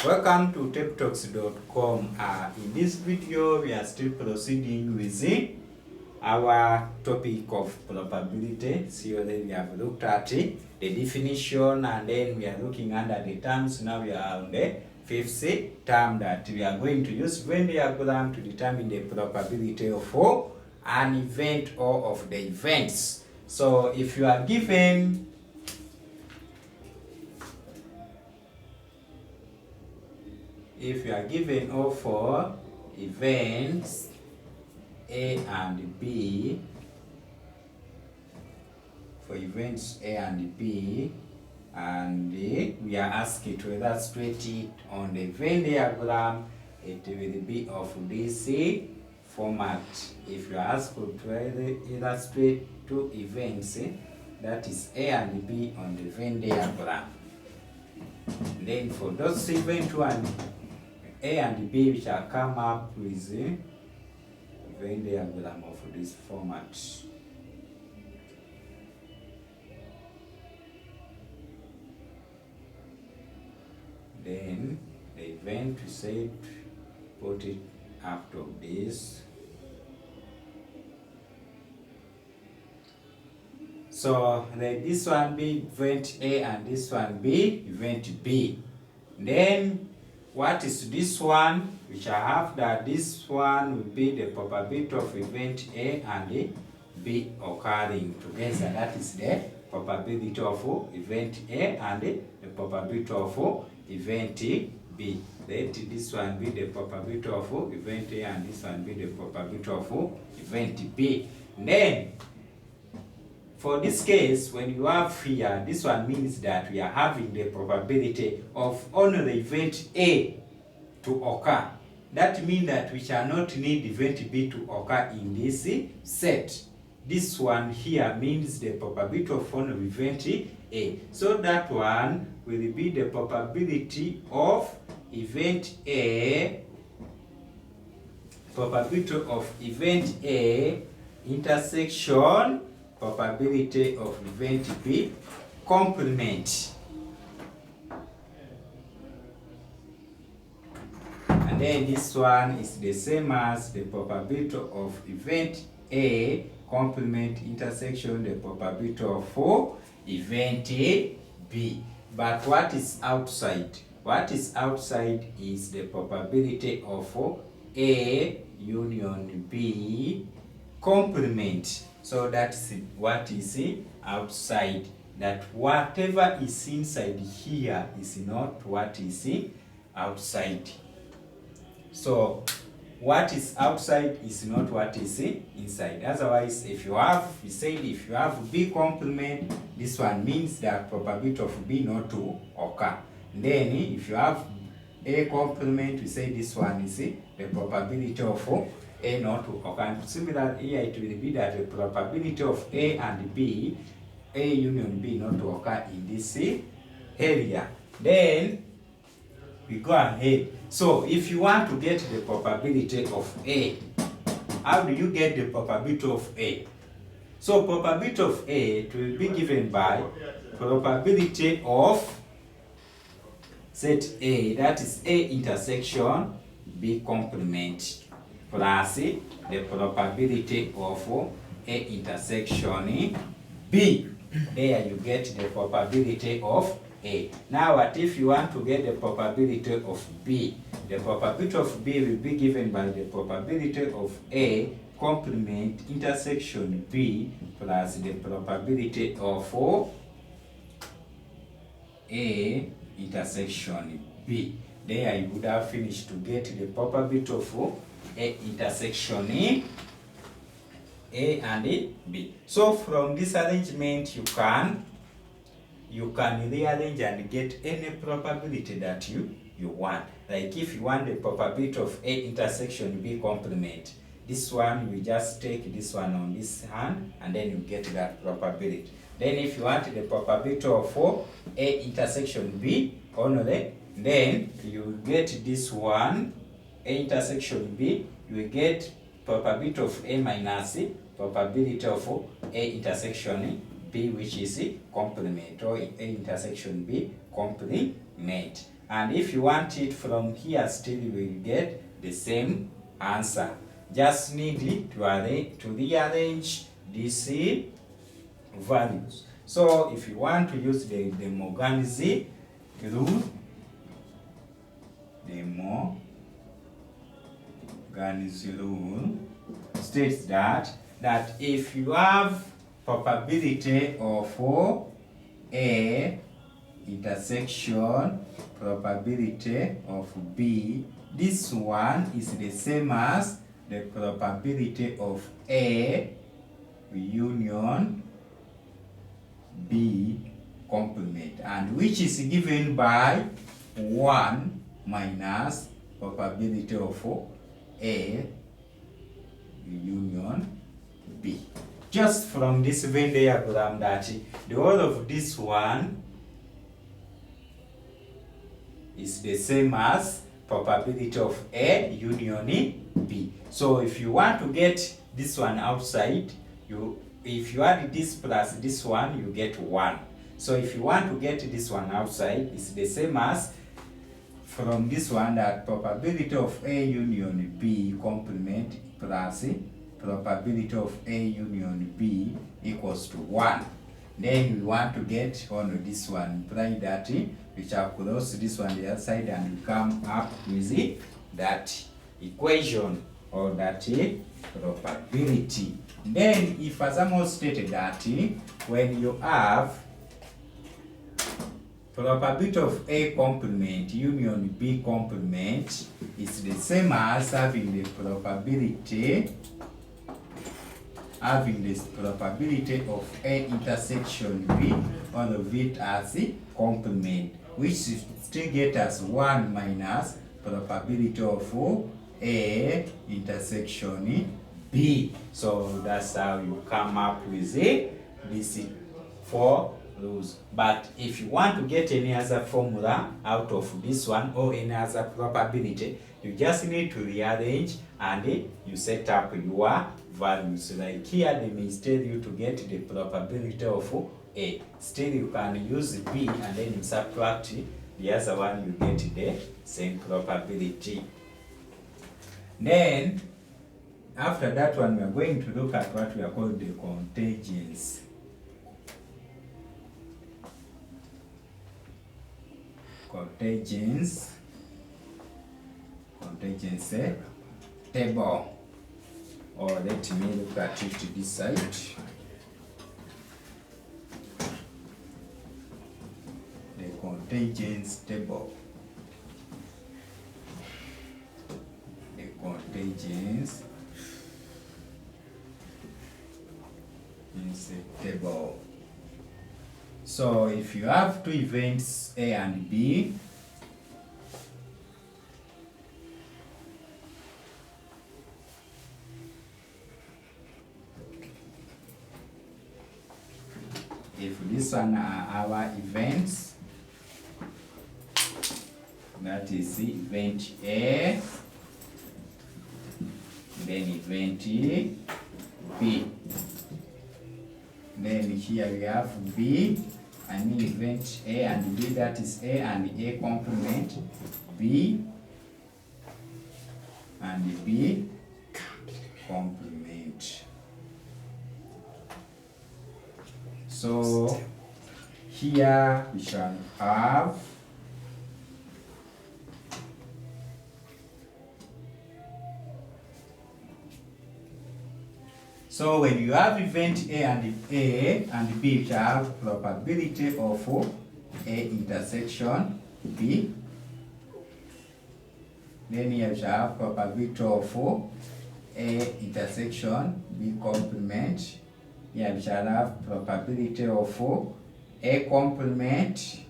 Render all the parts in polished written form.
Welcome to taptalks.com. In this video, we are still proceeding with our topic of probability. So then we have looked at the definition, and then we are looking under the terms. Now we are on the fifth term that we are going to use Venn diagram to determine the probability of an event or of the events. So if you are given O for events A and B, and we are asked to illustrate it on the Venn diagram, it will be of this format. If you are asked to illustrate two events, that is A and B on the Venn diagram. Then for those events one A and B, we shall come up with a Venn diagram of this format. Then the event we said put it after this. So let this one be event A and this one be event B. Then what is this one? We shall have that this one will be the probability of event A and B occurring together. That is the probability of event A and the probability of event B. Let this one be the probability of event A and this one be the probability of event B. Then for this case, when you have here, this one means that we are having the probability of only the event A to occur. That means that we shall not need event B to occur in this set. This one here means the probability of only event A. So that one will be the probability of event A, intersection probability of event B complement. And then this one is the same as the probability of event A complement intersection the probability of event B. But what is outside? What is outside is the probability of A union B complement. So that's what is outside. That whatever is inside here is not what is outside. So what is outside is not what is inside. Otherwise, if you have B complement, this one means that probability of B not to occur. Then if you have A complement, we say this one is the probability of A not to occur. And similarly, here it will be that the probability of A and B, A union B not to occur in this area. Then we go ahead. So if you want to get the probability of A, how do you get the probability of A? So probability of A, it will be given by probability of set A, that is A intersection B complement, plus the probability of A intersection B. There you get the probability of A. Now what if you want to get the probability of B? The probability of B will be given by the probability of A complement intersection B plus the probability of A intersection B. There you would have finished to get the probability of A intersection A and B. So from this arrangement you can rearrange and get any probability that you want. Like if you want the probability of A intersection B complement, this one you just take this one on this hand and then you get that probability. Then if you want the probability of A intersection B only, then you get this one A intersection B, you will get probability of A minus probability of A intersection B, which is complement, or A intersection B complement. And if you want it from here, still you will get the same answer. Just need to rearrange these values. So if you want to use the Morgan's rule, the Morgan's rule states that if you have probability of A intersection probability of B, this one is the same as the probability of A union B complement, and which is given by 1 minus probability of A union B. Just from this Venn diagram, that the whole of this one is the same as probability of A union B. So if you want to get this one outside, if you add this plus this one, you get 1. So if you want to get this one outside, it's the same as from this one, that probability of A union B complement plus probability of A union B equals to 1. Then we want to get on this one, imply that we shall cross this one the other side and we come up with that equation or that probability. Then if as I stated that when you have probability of A complement union B complement, it's the same as having the probability of A intersection B, all of it as a complement, which still get us 1 minus probability of A intersection B. So that's how you come up with these 4 rules. But if you want to get any other formula out of this one or any other probability, you just need to rearrange and you set up your values. Like here they may tell you to get the probability of A. Still you can use B and then you subtract the other one, you get the same probability. Then after that one, we are going to look at what we are called the contingency. Contingency table, or let me look at it to this side. The contingency table. The contingency table. So if you have 2 events A and B, if this one are our events, that is event A, then event B. Then here we have B, event A and B, that is A and A complement, B and B complement. So here we shall have so when you have event A and B, you shall have probability of A intersection B. Then you shall have probability of A intersection B complement. Here we shall have probability of A complement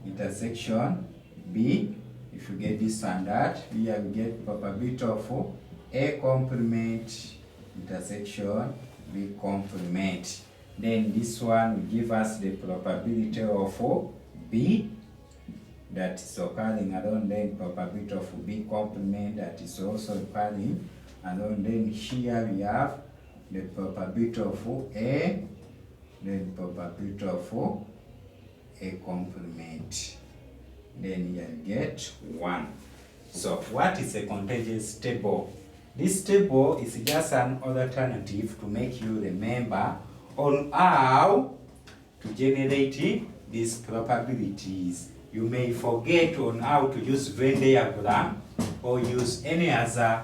intersection B. If you get this and that, here we get probability of A complement intersection B complement. Then this one will give us the probability of B that is occurring along, then probability of B complement that is also occurring along. Then here we have the probability of A, then probability of A complement. then here you get 1. So what is a contingency table? This table is just an alternative to make you remember on how to generate these probabilities. You may forget on how to use Venn diagram or use any other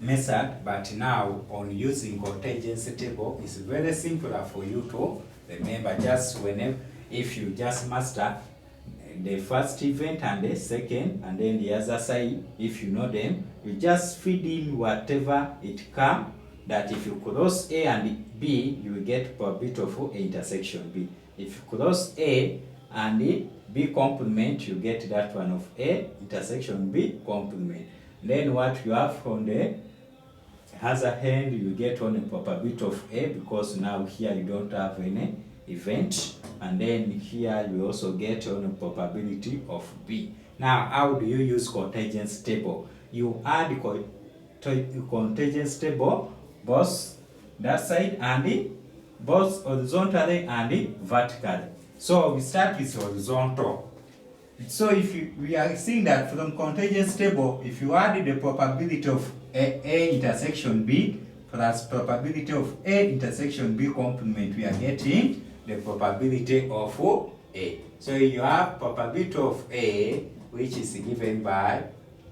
method, but now on using contingency table is very simpler for you to remember. Just whenever, if you just master the first event and the second, and then the other side, if you know them, you just feed in whatever it comes. That if you cross A and B, you will get probability of A intersection B. If you cross A and B complement, you get that one of A intersection B complement. Then what you have on the other hand, you get on a probability of A, because now here you don't have any event, and then here you also get on a probability of B. Now, how do you use contingency table? You add contingency table both that side and both horizontally and vertically. So we start with horizontal. So if we are seeing that from contingency table, if you add the probability of A intersection B plus probability of A intersection B complement, we are getting the probability of A. So you have probability of A, which is given by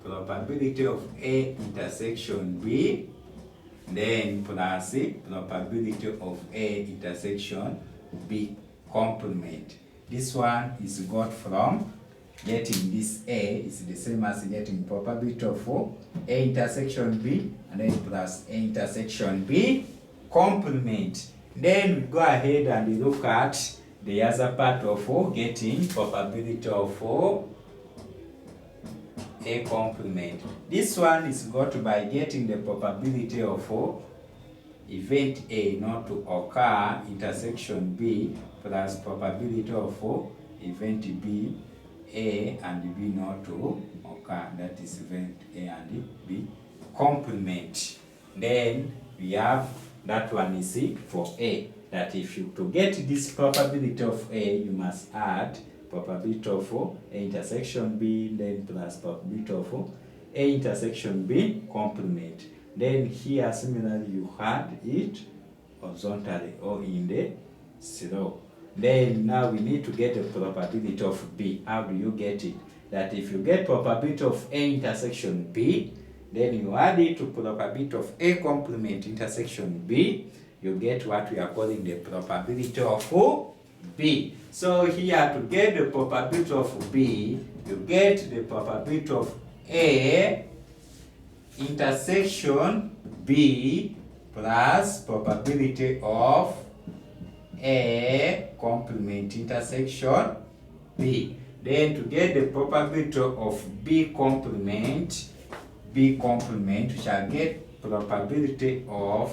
probability of A intersection B, then plus the probability of A intersection B complement. This one is got from getting this A is the same as getting probability of A intersection B, and then plus A intersection B complement. Then we go ahead and look at the other part of getting probability of A complement. This one is got by getting the probability of event A not to occur intersection B plus probability of event B A and B not to occur, that is event A and B complement. Then we have that one is for A, that if you to get this probability of A, you must add probability of A intersection B, then plus probability of A intersection B complement. Then here similarly you had it horizontally or in the slope. Then now we need to get the probability of B. How do you get it? That if you get probability of A intersection B, then you add it to probability of A complement intersection B, you get what we are calling the probability of B. So here to get the probability of B, you get the probability of A intersection B plus probability of A complement intersection B. Then to get the probability of B complement, we shall get probability of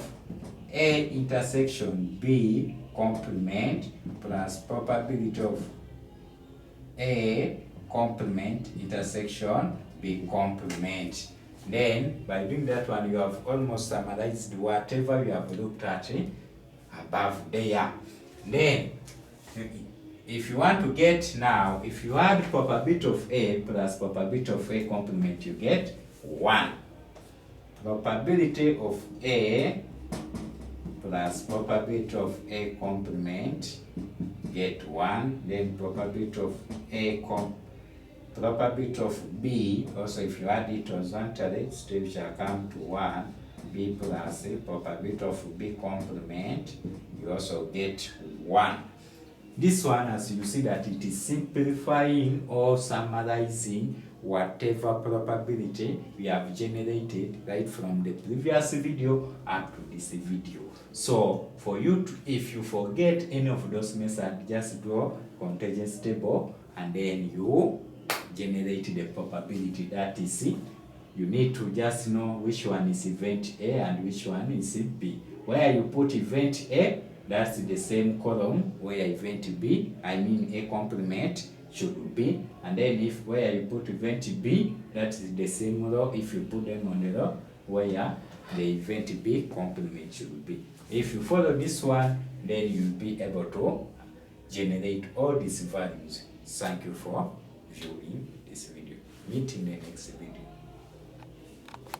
A intersection B complement plus probability of A complement intersection B complement. Then by doing that one, you have almost summarized whatever you have looked at above there. Then if you want to get now, if you add probability of A plus probability of A complement, you get 1. Probability of A plus probability of A complement, get 1. Then probability of probability of B, also if you add it horizontally, still shall come to 1. B plus A probability of B complement, you also get 1. This one, as you see, that it is simplifying or summarizing whatever probability we have generated right from the previous video up to this video. So for you to, if you forget any of those methods, just draw contingency table and then you generate the probability. That is it. You need to just know which one is event A and which one is B. Where you put event A, that's the same column where event B, I mean A complement, should be. And then if where you put event B, that's the same row if you put them on the row where the event B complement should be. If you follow this one, then you'll be able to generate all these values. Thank you for viewing this video. Meet in the next video.